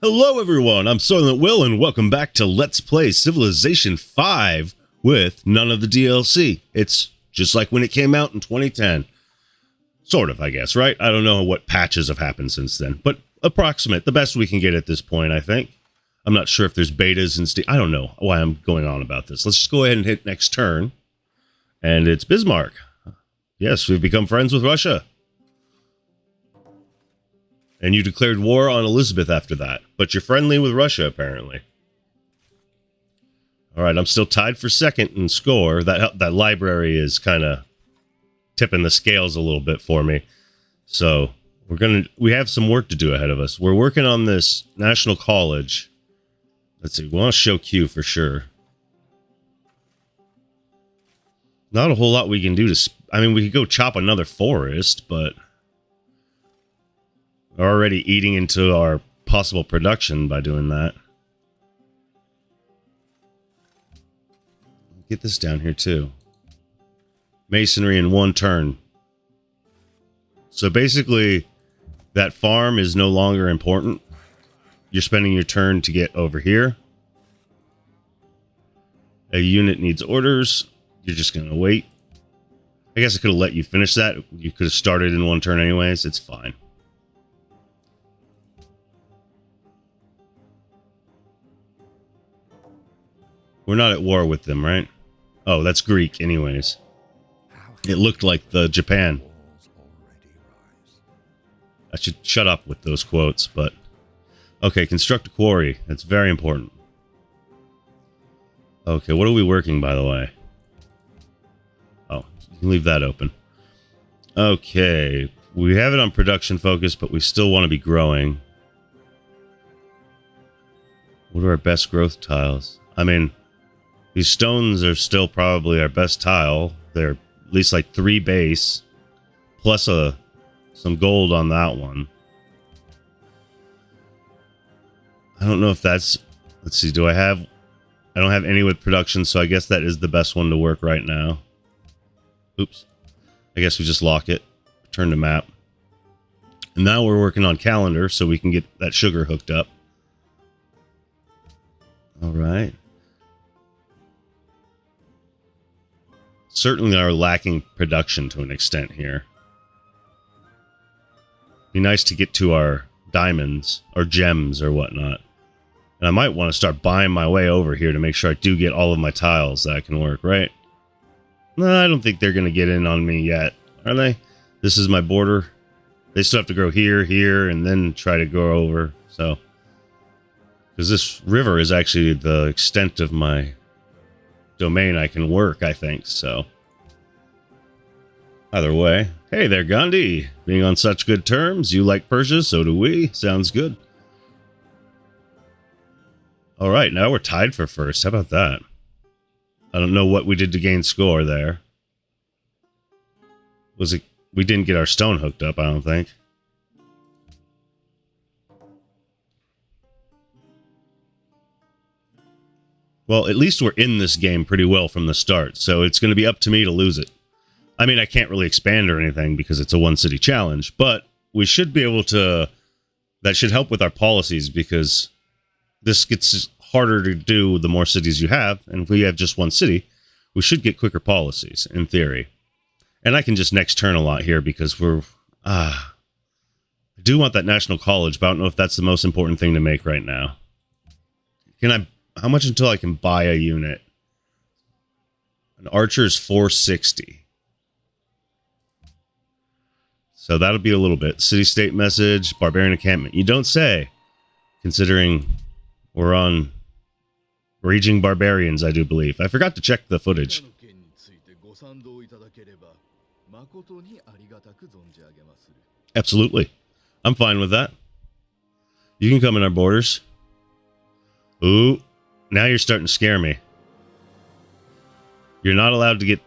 Hello everyone, I'm SoylentWill and welcome back to Let's Play Civilization V with none of the DLC. It's just like when it came out in 2010. Sort of, I guess, right? I don't know what patches have happened since then, but approximate, the best we can get at this point, I think. I'm not sure if there's betas and I don't know why I'm going on about this. Let's just go ahead and hit next turn. And it's Bismarck. Yes, we've become friends with Russia. And you declared war on Elizabeth after that. But you're friendly with Russia, apparently. Alright, I'm still tied for second in score. That library is kind of tipping the scales a little bit for me. So, we have some work to do ahead of us. We're working on this National College. Let's see, we want to show Q for sure. Not a whole lot we can do to... I mean, we could go chop another forest, but... we're already eating into our possible production by doing that. Get this down here too. Masonry in one turn. So basically, that farm is no longer important. You're spending your turn to get over here. A unit needs orders. You're just going to wait. I guess I could have let you finish that. You could have started in one turn anyways. It's fine. We're not at war with them, right? Oh, that's Greek anyways. It looked like the Japan. I should shut up with those quotes, but... okay, construct a quarry. That's very important. Okay, what are we working, by the way? Oh, you can leave that open. Okay, we have it on production focus, but we still want to be growing. What are our best growth tiles? I mean... these stones are still probably our best tile. They're at least like 3 base. Plus some gold on that one. I don't know if that's... let's see, do I have... I don't have any with production, so I guess that is the best one to work right now. Oops. I guess we just lock it. Turn to map. And now we're working on calendar, so we can get that sugar hooked up. Alright. Certainly are lacking production to an extent here. Be nice to get to our diamonds or gems or whatnot. And I might want to start buying my way over here to make sure I do get all of my tiles that can work, right? No, I don't think they're going to get in on me yet, are they? This is my border. They still have to grow here, here, and then try to go over, so... because this river is actually the extent of my... domain I can work, I think, so. Either way. Hey there, Gandhi. Being on such good terms. You like Persia, so do we. Sounds good. Alright, now we're tied for first. How about that? I don't know what we did to gain score there. Was it... we didn't get our stone hooked up, I don't think. Well, at least we're in this game pretty well from the start, so it's going to be up to me to lose it. I mean, I can't really expand or anything because it's a one-city challenge, but we should be able to... that should help with our policies because this gets harder to do the more cities you have, and if we have just one city, we should get quicker policies, in theory. And I can just next turn a lot here because we're... I do want that National College, but I don't know if that's the most important thing to make right now. Can I... how much until I can buy a unit? An archer is 460. So that'll be a little bit. City-state message, barbarian encampment. You don't say, considering we're on raging barbarians, I do believe. I forgot to check the footage. Absolutely. I'm fine with that. You can come in our borders. Ooh. Now you're starting to scare me. You're not allowed to get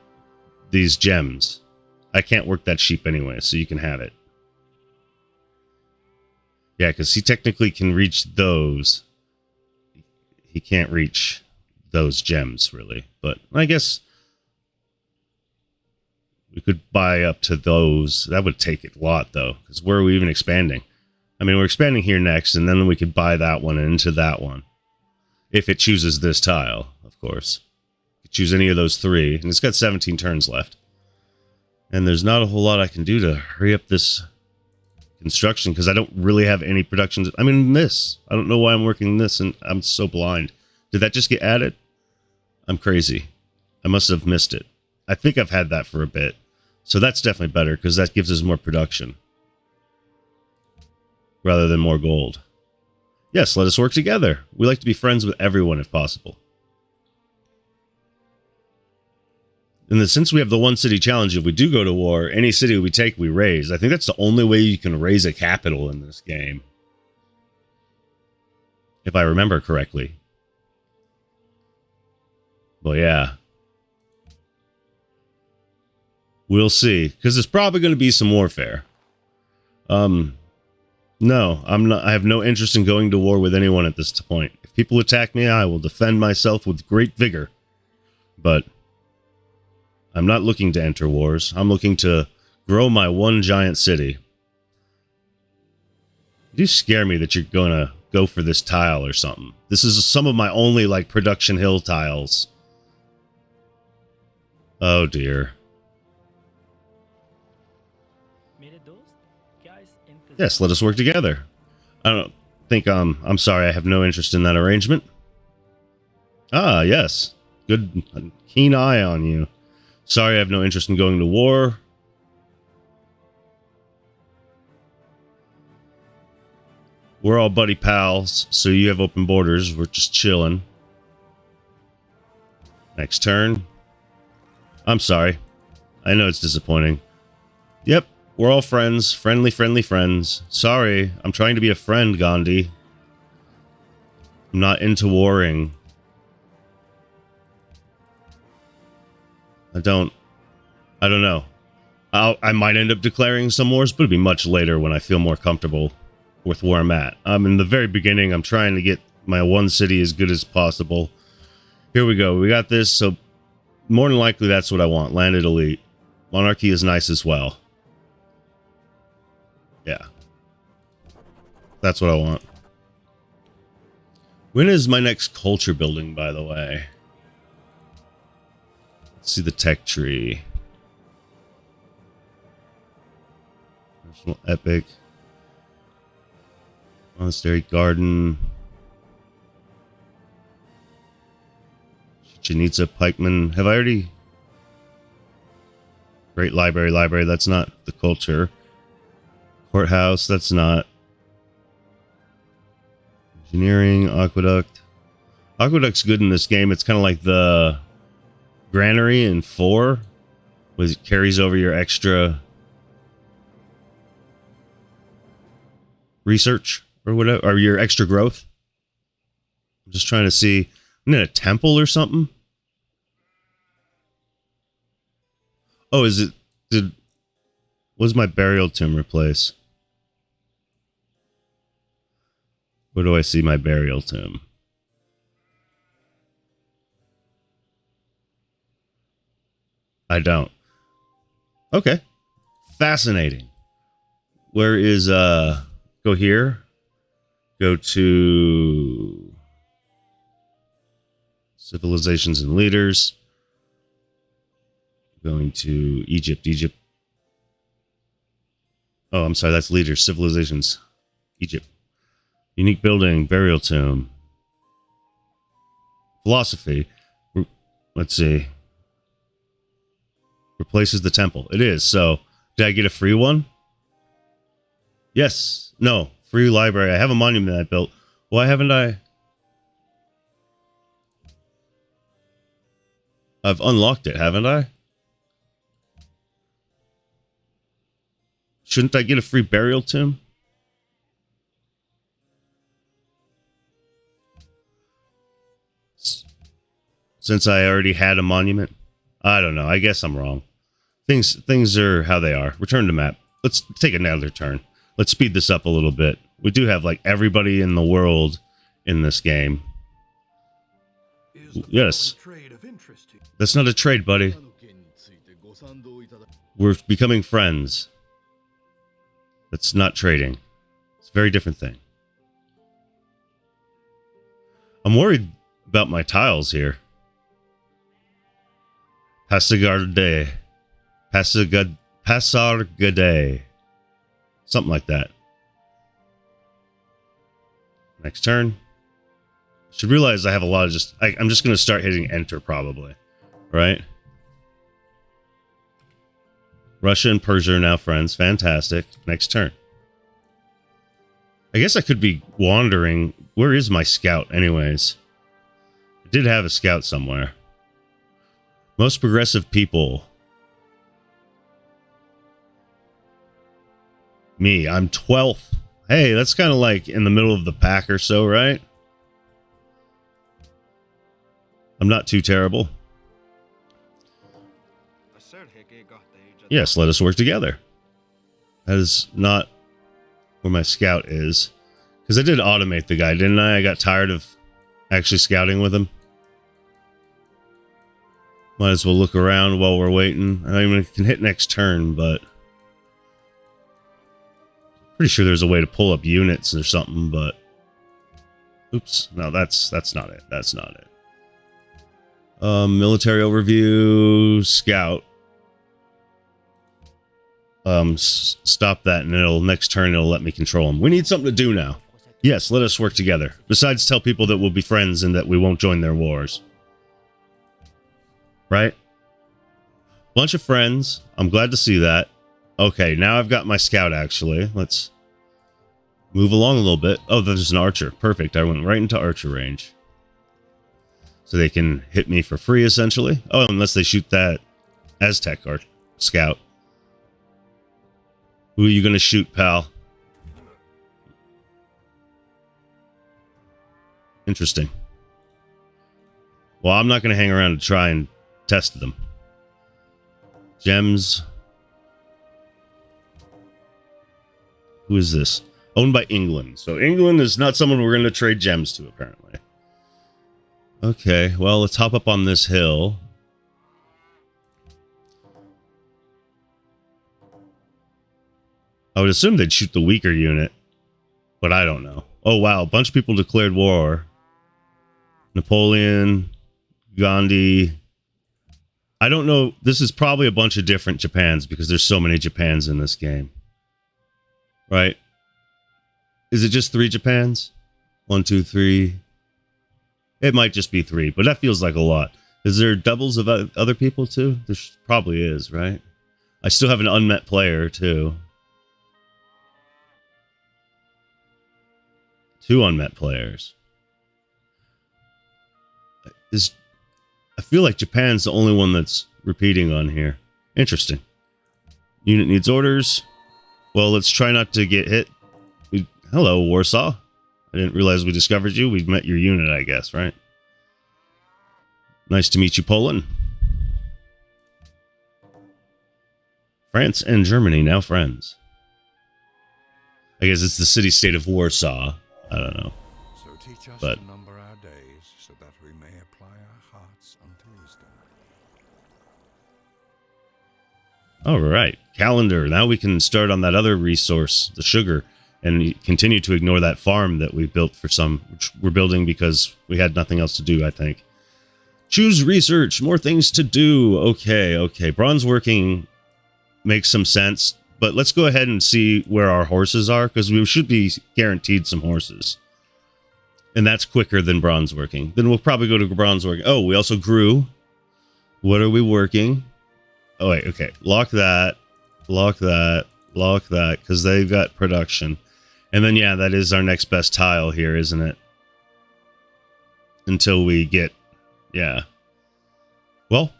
these gems. I can't work that sheep anyway, so you can have it. Yeah, because he technically can reach those. He can't reach those gems, really. But I guess we could buy up to those. That would take a lot, though, because where are we even expanding? I mean, we're expanding here next, and then we could buy that one into that one. If it chooses this tile, of course. You could choose any of those three, and it's got 17 turns left. And there's not a whole lot I can do to hurry up this construction, because I don't really have any production. I mean, this. I don't know why I'm working this, and I'm so blind. Did that just get added? I'm crazy. I must have missed it. I think I've had that for a bit. So that's definitely better, because that gives us more production. Rather than more gold. Yes, let us work together. We like to be friends with everyone if possible. And since we have the one city challenge, if we do go to war, any city we take, we raise. I think that's the only way you can raise a capital in this game. If I remember correctly. Well, yeah. We'll see. Because there's probably going to be some warfare. No, I'm not. I have no interest in going to war with anyone at this point. If people attack me, I will defend myself with great vigor. But I'm not looking to enter wars. I'm looking to grow my one giant city. You do scare me that you're going to go for this tile or something. This is some of my only, like, production hill tiles. Oh, dear. Yes, let us work together. I don't think, I'm sorry, I have no interest in that arrangement. Ah, yes. Good, keen eye on you. Sorry, I have no interest in going to war. We're all buddy pals, so you have open borders. We're just chilling. Next turn. I'm sorry. I know it's disappointing. Yep. We're all friends. Friendly friends. Sorry, I'm trying to be a friend, Gandhi. I'm not into warring. I don't know. I might end up declaring some wars, but it'll be much later when I feel more comfortable with where I'm at. In the very beginning, I'm trying to get my one city as good as possible. Here we go. We got this, so more than likely that's what I want. Landed elite. Monarchy is nice as well. Yeah. That's what I want. When is my next culture building, by the way? Let's see the tech tree. National Epic. Monastery Garden. Chichen Itza, Pikeman. Have I already... Great Library. That's not the culture. Courthouse, that's not. Engineering, Aqueduct. Aqueduct's good in this game. It's kind of like the Granary in 4, which it carries over your extra research or whatever, or your extra growth. I'm just trying to see. Isn't it a temple or something? Oh, is it? What does my burial tomb replace? Where do I see my burial tomb? I don't. Okay. Fascinating. Where is, go here. Go to civilizations and leaders. Going to Egypt. Oh, I'm sorry. That's leaders. Civilizations. Egypt. Unique building. Burial tomb. Philosophy. Let's see. Replaces the temple. It is. So, did I get a free one? Yes. No. Free library. I have a monument I built. Why haven't I? I've unlocked it, haven't I? Shouldn't I get a free burial tomb? Since I already had a monument? I don't know. I guess I'm wrong. Things are how they are. Return to map. Let's take another turn. Let's speed this up a little bit. We do have, like, everybody in the world in this game. Yes. That's not a trade, buddy. We're becoming friends. That's not trading. As Very different thing. I'm worried about my tiles here. Passagarde. Passargade. Something like that. Next turn. Should realize I have a lot of just... I'm just going to start hitting enter probably. Right? Russia and Persia are now friends. Fantastic. Next turn. I guess I could be wandering. Where is my scout anyways? I did have a scout somewhere. Most progressive people. Me, I'm 12th. Hey, that's kind of like in the middle of the pack or so, right? I'm not too terrible. Yes, let us work together. That is not where my scout is. Because I did automate the guy, didn't I? I got tired of actually scouting with him. Might as well look around while we're waiting. I don't even can hit next turn, but... pretty sure there's a way to pull up units or something, but... oops. No, that's not it. That's not it. Military overview, scout. Stop that and next turn it'll let me control them. We need something to do now. Yes, let us work together. Besides tell people that we'll be friends and that we won't join their wars. Right? Bunch of friends. I'm glad to see that. Okay, now I've got my scout actually. Let's move along a little bit. Oh, there's an archer. Perfect. I went right into archer range. So they can hit me for free essentially. Oh, unless they shoot that Aztec or scout. Who are you going to shoot, pal? Interesting. Well, I'm not going to hang around to try and test them. Gems. Who is this? Owned by England. So England is not someone we're going to trade gems to, apparently. Okay, well, let's hop up on this hill. I would assume they'd shoot the weaker unit, but I don't know. Oh, wow. A bunch of people declared war. Napoleon, Gandhi. I don't know. This is probably a bunch of different Japans because there's so many Japans in this game. Right? Is it just 3 Japans? 1, 2, 3. It might just be 3, but that feels like a lot. Is there doubles of other people too? There probably is, right? I still have an unmet player too. 2 unmet players. I feel like Japan's the only one that's repeating on here. Interesting. Unit needs orders. Well, let's try not to get hit. Hello, Warsaw. I didn't realize we discovered you. We met your unit, I guess, right? Nice to meet you, Poland. France and Germany, now friends. I guess it's the city-state of Warsaw. I don't know. So teach us But to number our days so that we may apply our hearts unto wisdom. all right, calendar. Now we can start on that other resource, the sugar, and continue to ignore that farm that we built for which we're building because we had nothing else to do, I think. Choose research, more things to do. Okay. Bronze working makes some sense, but let's go ahead and see where our horses are because we should be guaranteed some horses. And that's quicker than bronze working. Then we'll probably go to bronze working. Oh, we also grew. What are we working? Oh, wait, okay. Lock that, because they've got production. And then, yeah, that is our next best tile here, isn't it? Until we get, yeah. Well,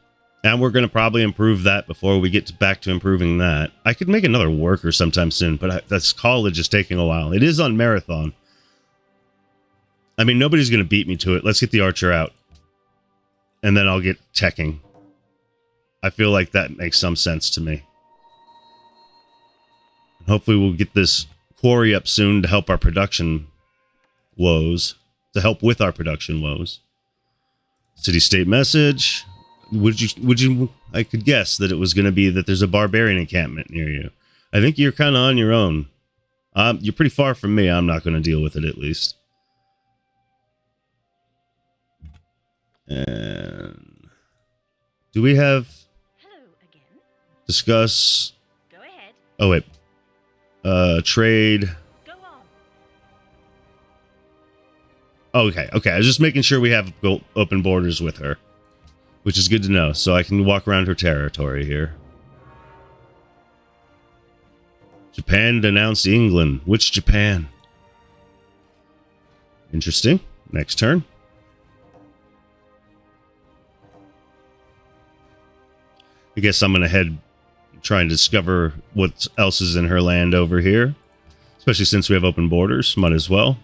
and we're going to probably improve that before we get back to improving that. I could make another worker sometime soon, but that's college is taking a while. It is on marathon. I mean, nobody's going to beat me to it. Let's get the archer out. And then I'll get teching. I feel like that makes some sense to me. Hopefully we'll get this quarry up soon to help our production woes. To help with our production woes. City-state message. Would you? I could guess that it was going to be that there's a barbarian encampment near you. I think you're kind of on your own. You're pretty far from me. I'm not going to deal with it, at least. And do we have... Hello again. Discuss... Go ahead. Oh, wait. Trade... Go on. Okay. I was just making sure we have open borders with her, which is good to know, so I can walk around her territory here. Japan denounced England. Which Japan? Interesting. Next turn. I guess I'm going to head try and discover what else is in her land over here. Especially since we have open borders. Might as well.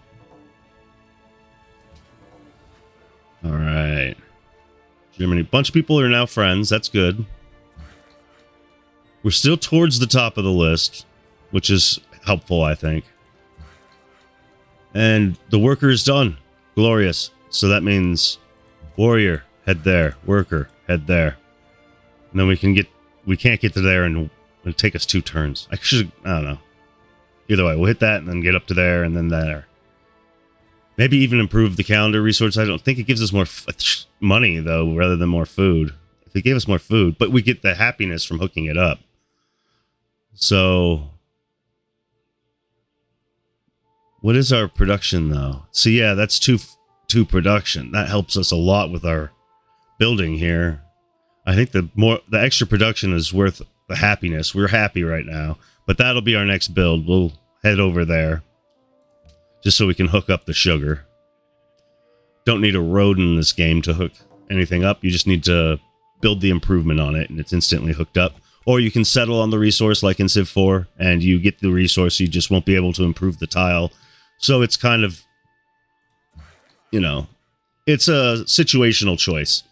Alright. Germany. Bunch of people are now friends. That's good. We're still towards the top of the list, which is helpful, I think. And the worker is done. Glorious. So that means warrior, head there. Worker, head there. And then we can't get to there and it'll take us 2 turns. I don't know. Either way, we'll hit that and then get up to there and then there. Maybe even improve the calendar resource. I don't think it gives us more money, though, rather than more food. If it gave us more food, but we get the happiness from hooking it up. So, what is our production, though? So, yeah, that's two production. That helps us a lot with our building here. I think the extra production is worth the happiness. We're happy right now, but that'll be our next build. We'll head over there just so we can hook up the sugar. Don't need a road in this game to hook anything up. You just need to build the improvement on it, and it's instantly hooked up. Or you can settle on the resource like in Civ 4, and you get the resource, you just won't be able to improve the tile. So it's kind of, it's a situational choice.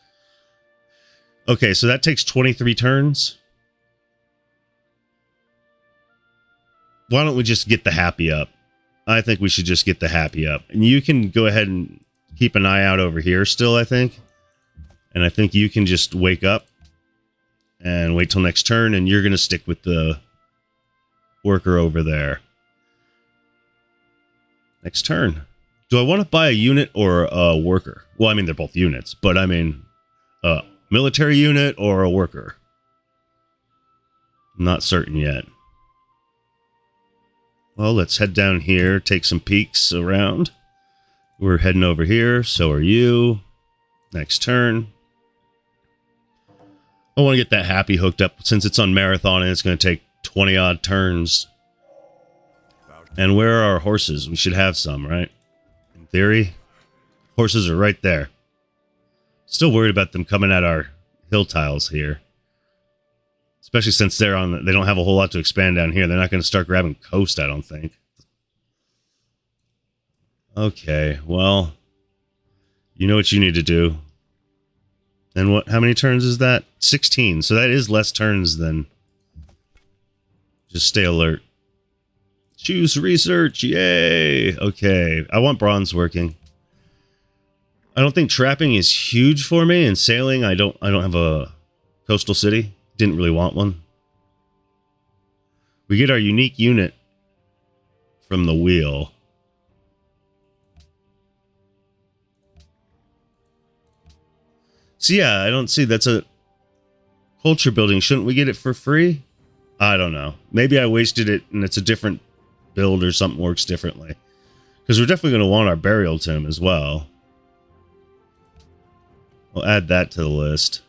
Okay, so that takes 23 turns. Why don't we just get the happy up? I think we should just get the happy up. And you can go ahead and keep an eye out over here still, I think. And I think you can just wake up and wait till next turn, and you're going to stick with the worker over there. Next turn. Do I want to buy a unit or a worker? Well, I mean, they're both units, but I mean, a military unit or a worker? Not certain yet. Well, let's head down here, take some peeks around. We're heading over here, so are you. Next turn. I want to get that happy hooked up since it's on marathon and it's going to take 20 odd turns. And where are our horses? We should have some, right? In theory, horses are right there. Still worried about them coming at our hill tiles here. Especially since they don't have a whole lot to expand down here. They're not going to start grabbing coast, I don't think. Okay, well, you know what you need to do. And how many turns is that? 16. So that is less turns than just stay alert. Choose research. Yay. Okay. I want bronze working. I don't think trapping is huge for me, and sailing, I don't have a coastal city. Didn't really want one. We get our unique unit from the wheel. So yeah, I don't see, that's a culture building. Shouldn't we get it for free? I don't know. Maybe I wasted it and it's a different build or something works differently. Because we're definitely going to want our burial tomb as well. We'll add that to the list.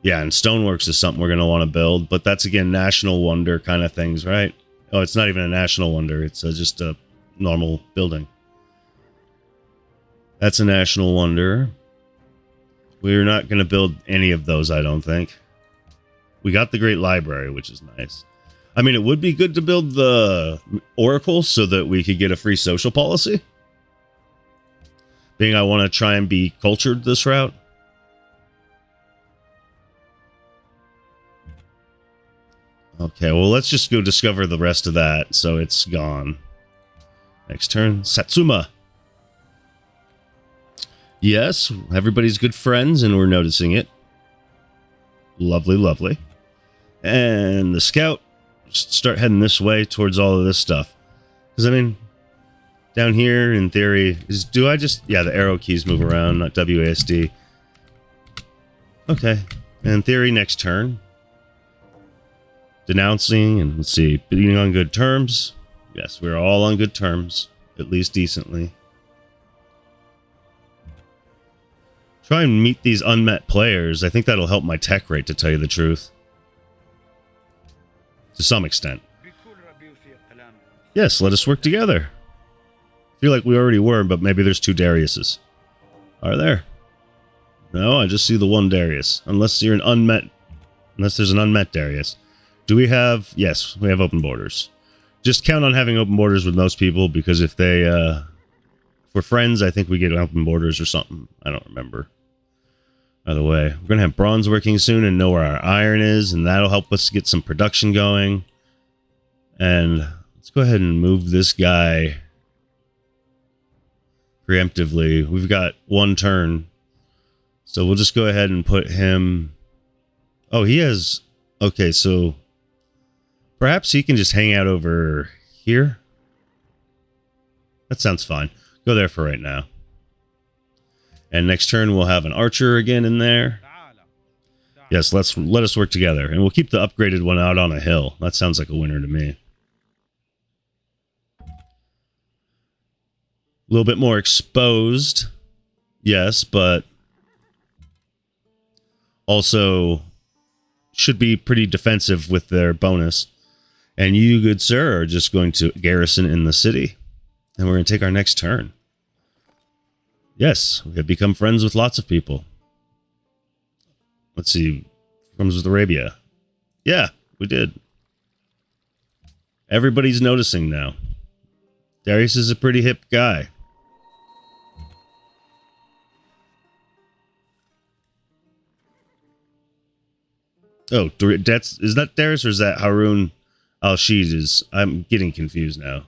Yeah, and stoneworks is something we're going to want to build. But that's, again, national wonder kind of things, right? Oh, it's not even a national wonder. It's just a normal building. That's a national wonder. We're not going to build any of those, I don't think. We got the Great Library, which is nice. I mean, it would be good to build the Oracle so that we could get a free social policy. Being I want to try and be cultured this route. Okay, well, let's just go discover the rest of that, so it's gone. Next turn, Satsuma. Yes, everybody's good friends, and we're noticing it. Lovely, lovely. And the scout, start heading this way towards all of this stuff. Because, I mean, down here, in theory, do I just... Yeah, the arrow keys move around, not WASD. Okay. And in theory, next turn. Denouncing, and let's see, being on good terms. Yes, we're all on good terms, at least decently. Try and meet these unmet players. I think that'll help my tech rate, to tell you the truth. To some extent. Yes, let us work together. I feel like we already were, but maybe there's 2 Dariuses. Are there? No, I just see the 1 Darius. Unless there's an unmet Darius. Do we have... Yes, we have open borders. Just count on having open borders with most people, because if they... if we're friends, I think we get open borders or something. I don't remember. Either way, we're going to have bronze working soon and know where our iron is, and that'll help us get some production going. And let's go ahead and move this guy preemptively. We've got 1 turn. So we'll just go ahead and put him... Oh, he has... Okay, so... Perhaps he can just hang out over here? That sounds fine. Go there for right now. And next turn we'll have an archer again in there. Yes, let us work together. And we'll keep the upgraded one out on a hill. That sounds like a winner to me. A little bit more exposed. Yes, but also should be pretty defensive with their bonus. And you, good sir, are just going to garrison in the city. And we're going to take our next turn. Yes, we have become friends with lots of people. Let's see. Comes with Arabia. Yeah, we did. Everybody's noticing now. Darius is a pretty hip guy. Oh, is that Darius or is that Harun al-Rashid? I'm getting confused now.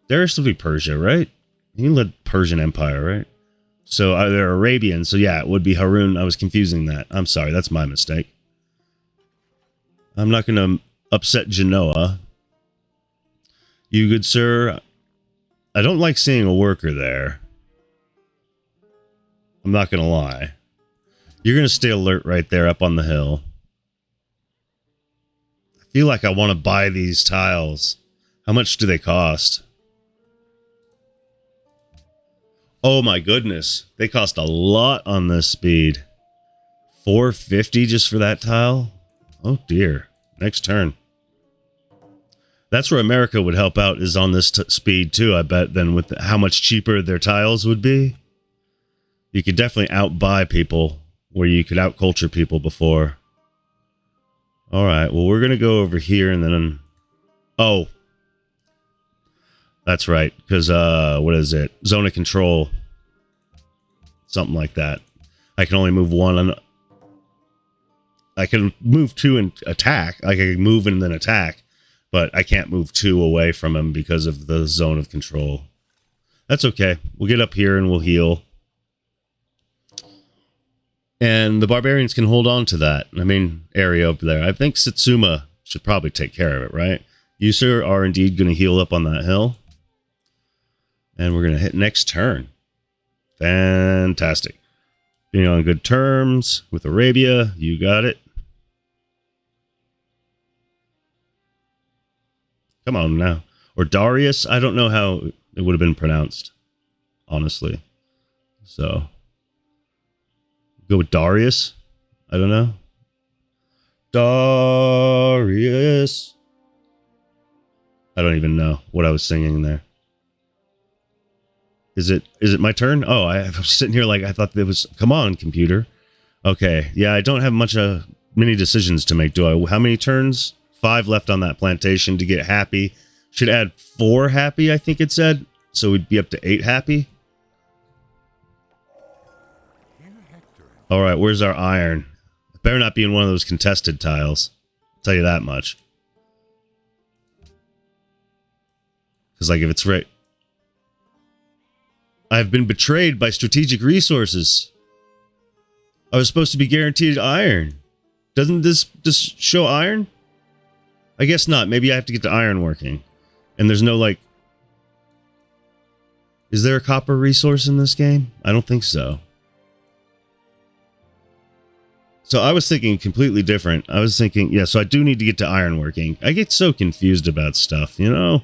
Darius will be Persia, right? He led Persian Empire, right? So they're Arabian, so yeah, it would be Harun. I was confusing that. I'm sorry, that's my mistake. I'm not going to upset Genoa. You, good sir, I don't like seeing a worker there. I'm not going to lie. You're going to stay alert right there up on the hill. I feel like I want to buy these tiles. How much do they cost? Oh my goodness. They cost a lot on this speed. 450 just for that tile? Oh dear. Next turn. That's where America would help out, is on this speed too, I bet, than with how much cheaper their tiles would be. You could definitely outbuy people where you could outculture people before. Alright, well we're going to go over here and then... Oh. That's right, because, what is it? Zone of control. Something like that. I can only move 1. I can move 2 and attack. I can move and then attack. But I can't move 2 away from him because of the zone of control. That's okay. We'll get up here and we'll heal. And the barbarians can hold on to that. I mean, area over there. I think Satsuma should probably take care of it, right? You, sir, are indeed going to heal up on that hill. And we're going to hit next turn. Fantastic. Being on good terms with Arabia. You got it. Come on now. Or Darius. I don't know how it would have been pronounced. Honestly. So. Go with Darius. I don't know. Darius. I don't even know what I was singing there. Is it my turn? Oh, I was sitting here like I thought it was... Come on, computer. Okay. Yeah, I don't have many decisions to make, do I? How many turns? 5 left on that plantation to get happy. Should add 4 happy, I think it said. So we'd be up to 8 happy. Alright, where's our iron? It better not be in one of those contested tiles. I'll tell you that much. Because, like, if it's right... I've been betrayed by strategic resources. I was supposed to be guaranteed iron. Doesn't this just show iron? I guess not. Maybe I have to get the iron working. And there's no, like, Is there a copper resource in this game? I don't think so. So I was thinking completely different. I was thinking, yeah, so I do need to get to ironworking. I get so confused about stuff, you know?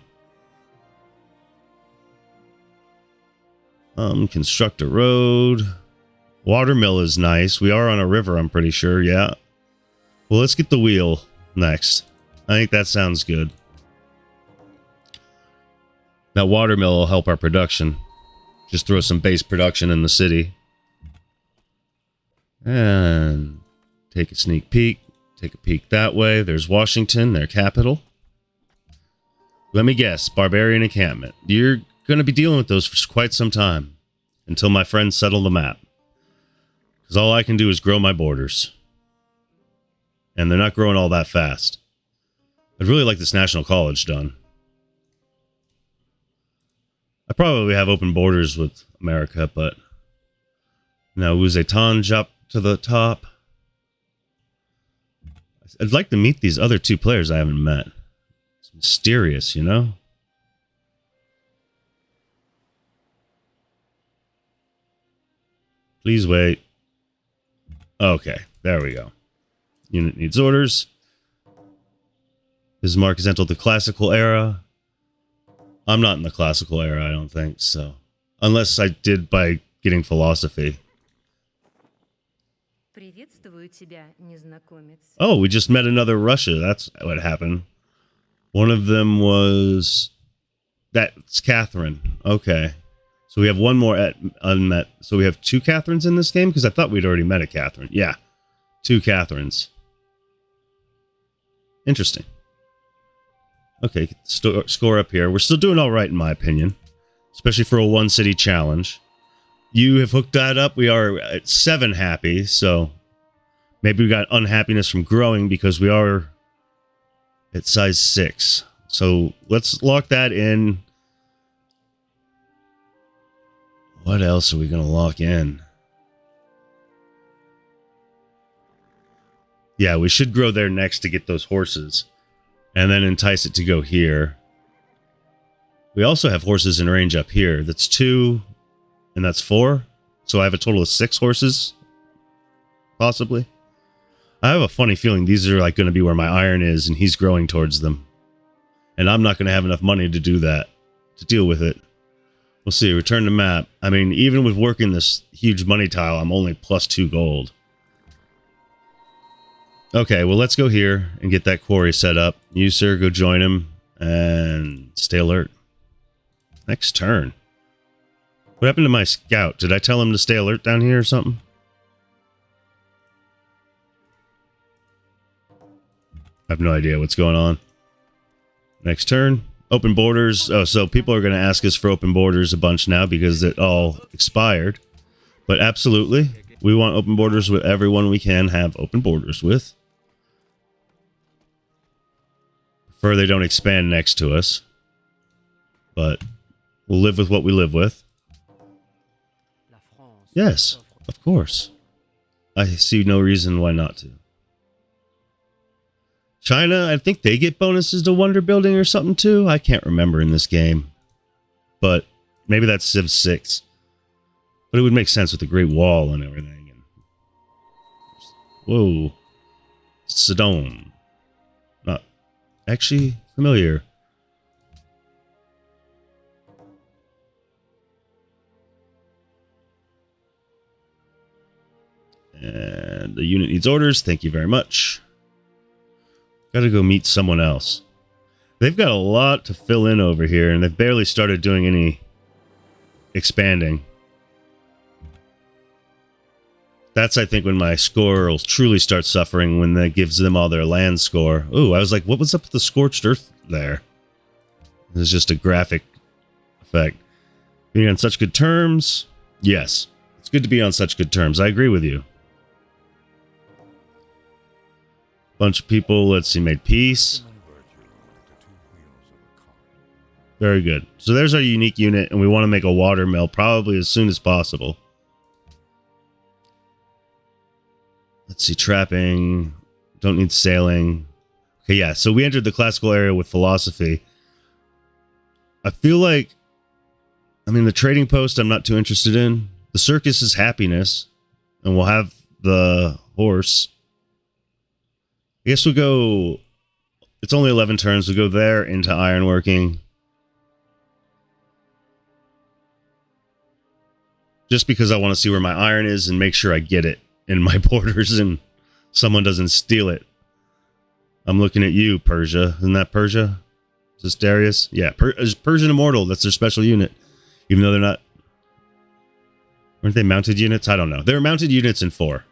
Construct a road. Watermill is nice. We are on a river, I'm pretty sure, yeah. Well, let's get the wheel next. I think that sounds good. That watermill will help our production. Just throw some base production in the city. And take a sneak peek. Take a peek that way. There's Washington, their capital. Let me guess, barbarian encampment. You're going to be dealing with those for quite some time. Until my friends settle the map. Because all I can do is grow my borders. And they're not growing all that fast. I'd really like this national college done. I probably have open borders with America, but... Now, Wuzetan jump to the top. I'd like to meet these other two players I haven't met. It's mysterious, you know? Please wait. Okay, there we go. Unit needs orders. Bismarck has entered the classical era. I'm not in the classical era, I don't think, so. Unless I did by getting philosophy. Oh, we just met another Russia. That's what happened. One of them was... That's Catherine. Okay. So we have one more unmet. So we have two Catherines in this game? Because I thought we'd already met a Catherine. Yeah. Two Catherines. Interesting. Okay, score up here. We're still doing all right, in my opinion. Especially for a one-city challenge. You have hooked that up. We are at 7 happy, so... Maybe we got unhappiness from growing because we are at size 6. So let's lock that in. What else are we going to lock in? Yeah, we should grow there next to get those horses. And then entice it to go here. We also have horses in range up here. That's 2, and that's 4. So I have a total of 6 horses. Possibly. I have a funny feeling these are like going to be where my iron is, and he's growing towards them. And I'm not going to have enough money to do that. To deal with it. We'll see. Return to map. I mean, even with working this huge money tile, I'm only plus 2 gold. Okay, well, let's go here and get that quarry set up. You, sir, go join him and stay alert. Next turn. What happened to my scout? Did I tell him to stay alert down here or something? I have no idea what's going on. Next turn. Open borders. Oh, so people are going to ask us for open borders a bunch now because it all expired. But absolutely, we want open borders with everyone we can have open borders with. Prefer they don't expand next to us. But we'll live with what we live with. Yes, of course. I see no reason why not to. China, I think they get bonuses to wonder building or something too. I can't remember in this game. But maybe that's Civ 6. But it would make sense with the Great Wall and everything. Whoa. Sedone. Not actually familiar. And the unit needs orders. Thank you very much. Gotta go meet someone else. They've got a lot to fill in over here, and they've barely started doing any expanding. That's, I think, when my score will truly start suffering, when that gives them all their land score. Ooh, I was like, what was up with the scorched earth there? This is just a graphic effect. Being on such good terms? Yes. It's good to be on such good terms. I agree with you. Bunch of people, let's see, made peace. Very good. So there's our unique unit, and we want to make a water mill probably as soon as possible. Let's see, trapping. Don't need sailing. Okay, yeah, so we entered the classical area with philosophy. I feel like I mean, the trading post I'm not too interested in. The circus is happiness. And we'll have the horse. I guess we'll go... It's only 11 turns. We'll go there into ironworking. Just because I want to see where my iron is and make sure I get it in my borders and someone doesn't steal it. I'm looking at you, Persia. Isn't that Persia? Is this Darius? Yeah, Persian Immortal. That's their special unit. Even though they're not... Weren't they mounted units? I don't know. They were mounted units in 4.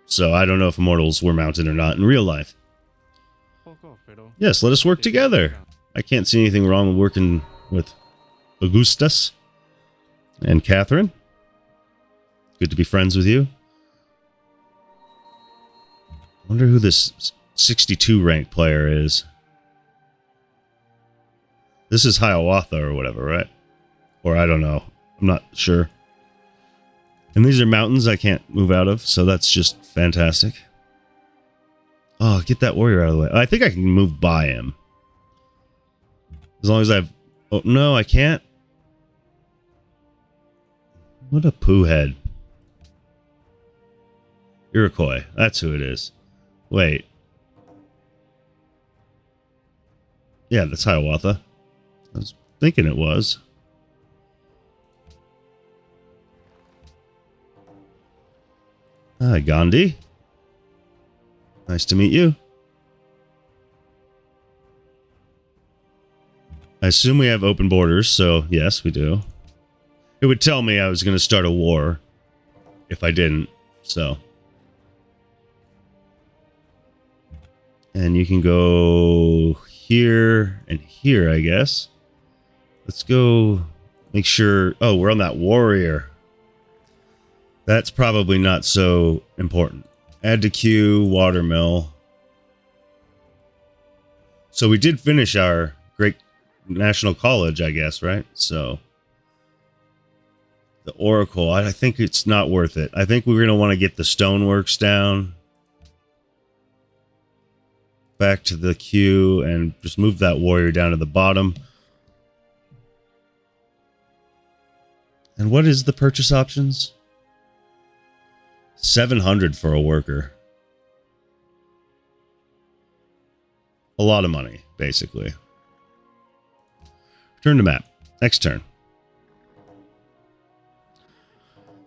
So I don't know if Immortals were mounted or not in real life. Yes, let us work together. I can't see anything wrong with working with Augustus and Catherine. Good to be friends with you. I wonder who this 62 rank player is. This is Hiawatha or whatever, right? Or I don't know. I'm not sure. And these are mountains I can't move out of, so that's just fantastic. Oh, get that warrior out of the way. I think I can move by him. As long as I've... Oh, no, I can't. What a poo head. Iroquois. That's who it is. Wait. Yeah, that's Hiawatha. I was thinking it was. Hi, Gandhi. Nice to meet you. I assume we have open borders, so yes, we do. It would tell me I was going to start a war if I didn't, so. And you can go here and here, I guess. Let's go make sure... Oh, we're on that warrior. That's probably not so important. Add to queue, watermill. So we did finish our great national college, I guess, right? So the Oracle, I think it's not worth it. I think we're going to want to get the stoneworks down. Back to the queue and just move that warrior down to the bottom. And what is the purchase options? 700 for a worker. A lot of money, basically. Turn to map. Next turn.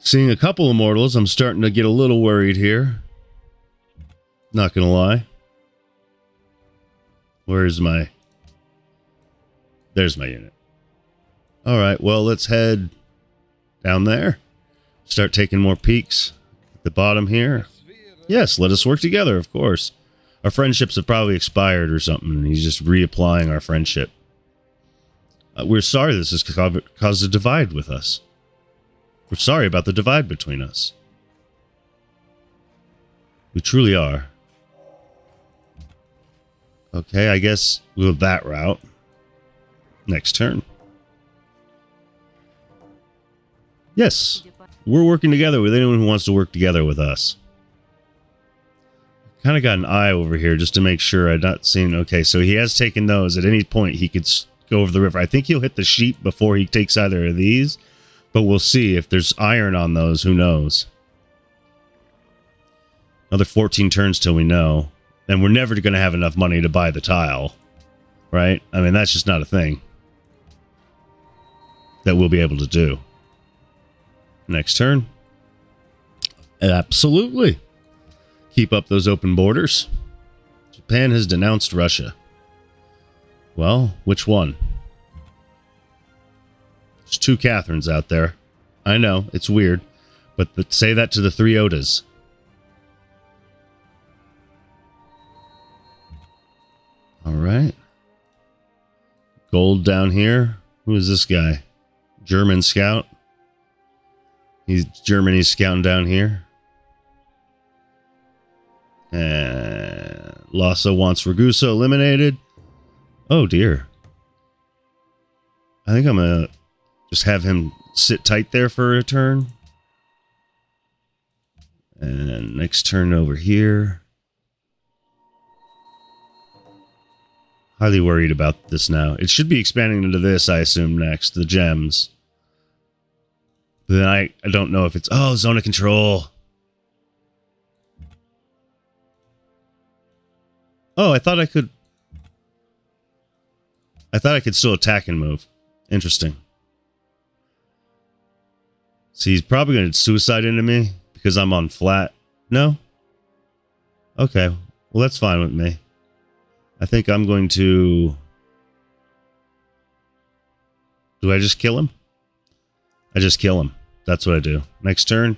Seeing a couple immortals, I'm starting to get a little worried here. Not gonna lie. Where's my... There's my unit. Alright, well, let's head down there. Start taking more peeks at the bottom here. Yes, let us work together, of course. Our friendships have probably expired or something, and he's just reapplying our friendship. We're sorry this has caused a divide with us. We're sorry about the divide between us. We truly are. Okay, I guess we'll go that route. Next turn. Yes, we're working together with anyone who wants to work together with us. Kind of got an eye over here just to make sure I'm not seeing... Okay, so he has taken those. At any point, he could go over the river. I think he'll hit the sheep before he takes either of these. But we'll see. If there's iron on those, who knows? Another 14 turns till we know. And we're never going to have enough money to buy the tile. Right? I mean, that's just not a thing that we'll be able to do. Next turn. Absolutely. Keep up those open borders. Japan has denounced Russia. Well, which one? There's 2 Catherines out there. I know, it's weird. But say that to the 3 Odas. Alright. Gold down here. Who is this guy? German scout. He's Germany's scouting down here. And Lhasa wants Ragusa eliminated. Oh dear. I think I'm gonna just have him sit tight there for a turn. And next turn over here. Highly worried about this now. It should be expanding into this, I assume, next. The gems. Then I don't know if it's... Oh, zone of control. Oh, I thought I could still attack and move. Interesting. So he's probably going to suicide into me because I'm on flat. No? Okay. Well, that's fine with me. I think I'm going to... Do I just kill him? I just kill him. That's what I do. Next turn.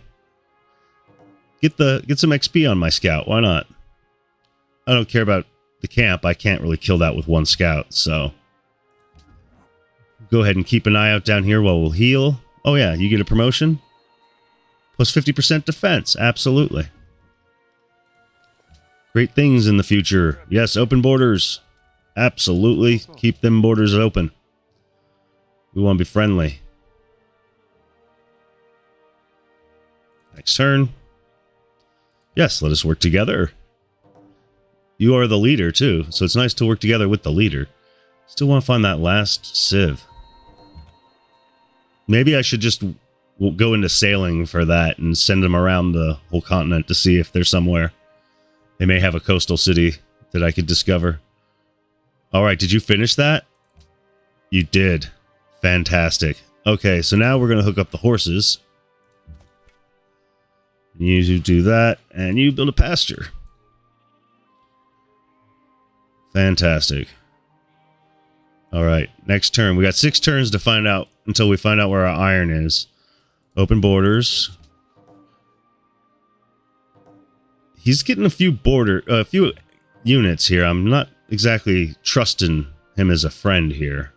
Get some XP on my scout. Why not? I don't care about the camp. I can't really kill that with one scout, so... Go ahead and keep an eye out down here while we'll heal. Oh yeah, you get a promotion? Plus 50% defense. Absolutely. Great things in the future. Yes, open borders. Absolutely. Keep them borders open. We want to be friendly. Next turn. Yes, let us work together. You are the leader, too, so it's nice to work together with the leader. Still want to find that last civ. Maybe I should just go into sailing for that and send them around the whole continent to see if they're somewhere. They may have a coastal city that I could discover. Alright, did you finish that? You did. Fantastic. Okay, so now we're going to hook up the horses. You do that, and you build a pasture. Fantastic. Alright, next turn. We got 6 turns to find out until we find out where our iron is. Open borders. He's getting a few units here. I'm not exactly trusting him as a friend here.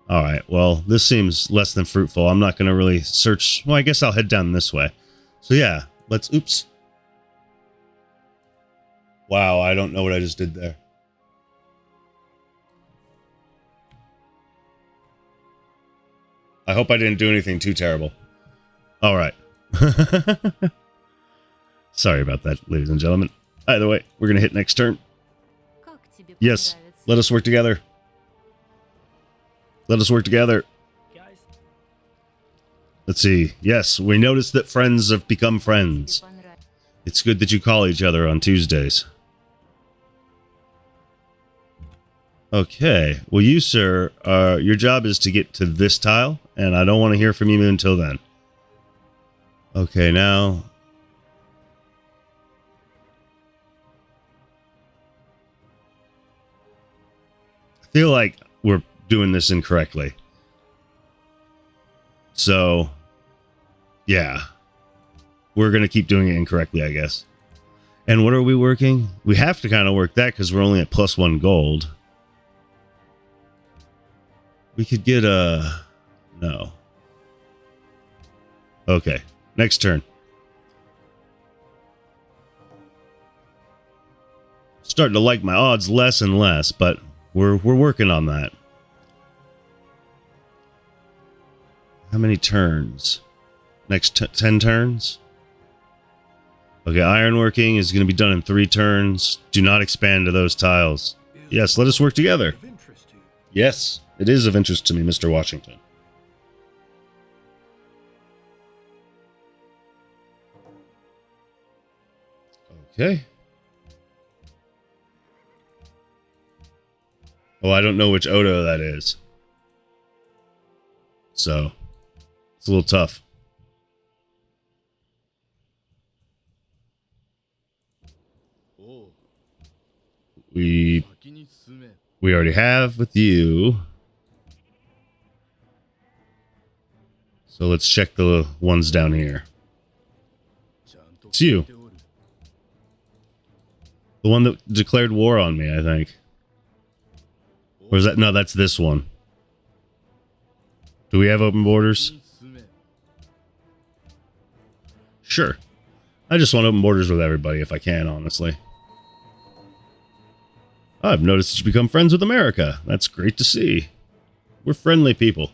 Alright, well, this seems less than fruitful. I'm not going to really search... Well, I guess I'll head down this way. So yeah, let's... Oops. Wow, I don't know what I just did there. I hope I didn't do anything too terrible. Alright. Sorry about that, ladies and gentlemen. Either way, we're going to hit next turn. Yes, let us work together. Let us work together. Let's see. Yes, we noticed that friends have become friends. It's good that you call each other on Tuesdays. Okay. Well, you, sir, your job is to get to this tile, and I don't want to hear from you until then. Okay, now... I feel like we're doing this incorrectly. So, yeah. We're going to keep doing it incorrectly, I guess. And what are we working? We have to kind of work that because we're only at +1 gold. We could get a... No. Okay. Next turn. Starting to like my odds less and less, but we're working on that. How many turns? Next 10 turns? Okay, ironworking is going to be done in 3 turns. Do not expand to those tiles. Yes, let us work together. Yes, it is of interest to me, Mr. Washington. Okay. Oh, I don't know which Odo that is. So, it's a little tough. We already have with you. So let's check the ones down here. It's you. The one that declared war on me, I think. Or is that... No, that's this one. Do we have open borders? Sure. I just want open borders with everybody if I can, honestly. I've noticed that you become friends with America. That's great to see. We're friendly people.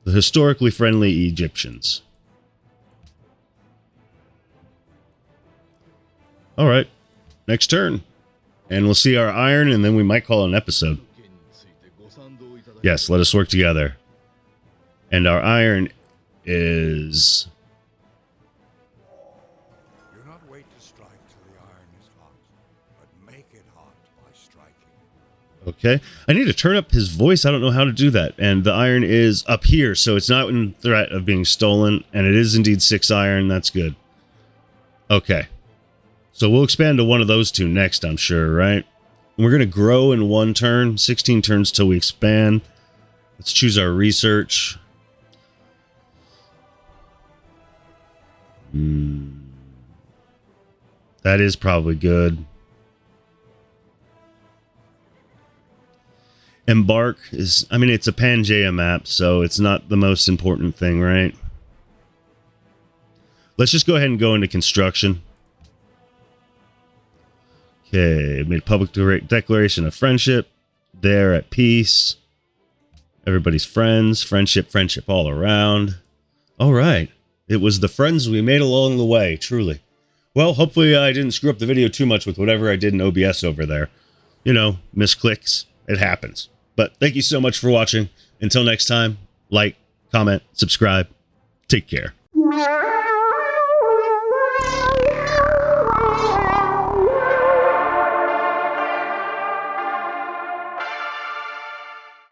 The historically friendly Egyptians. Alright. Next turn. And we'll see our iron, and then we might call it an episode. Yes, let us work together. And our iron is... Do not wait to strike till the iron is hot, but make it hot by striking. Okay. I need to turn up his voice. I don't know how to do that. And the iron is up here, so it's not in threat of being stolen. And it is indeed 6 iron. That's good. Okay. So we'll expand to one of those two next, I'm sure, right? And we're going to grow in 1 turn. 16 turns till we expand. Let's choose our research. That is probably good. Embark is, I mean, it's a Pangea map, so it's not the most important thing, right? Let's just go ahead and go into construction. Okay, made a public declaration of friendship. They're at peace. Everybody's friends. Friendship all around. All right. It was the friends we made along the way, truly. Well, hopefully I didn't screw up the video too much with whatever I did in OBS over there. You know, misclicks. It happens. But thank you so much for watching. Until next time, like, comment, subscribe. Take care.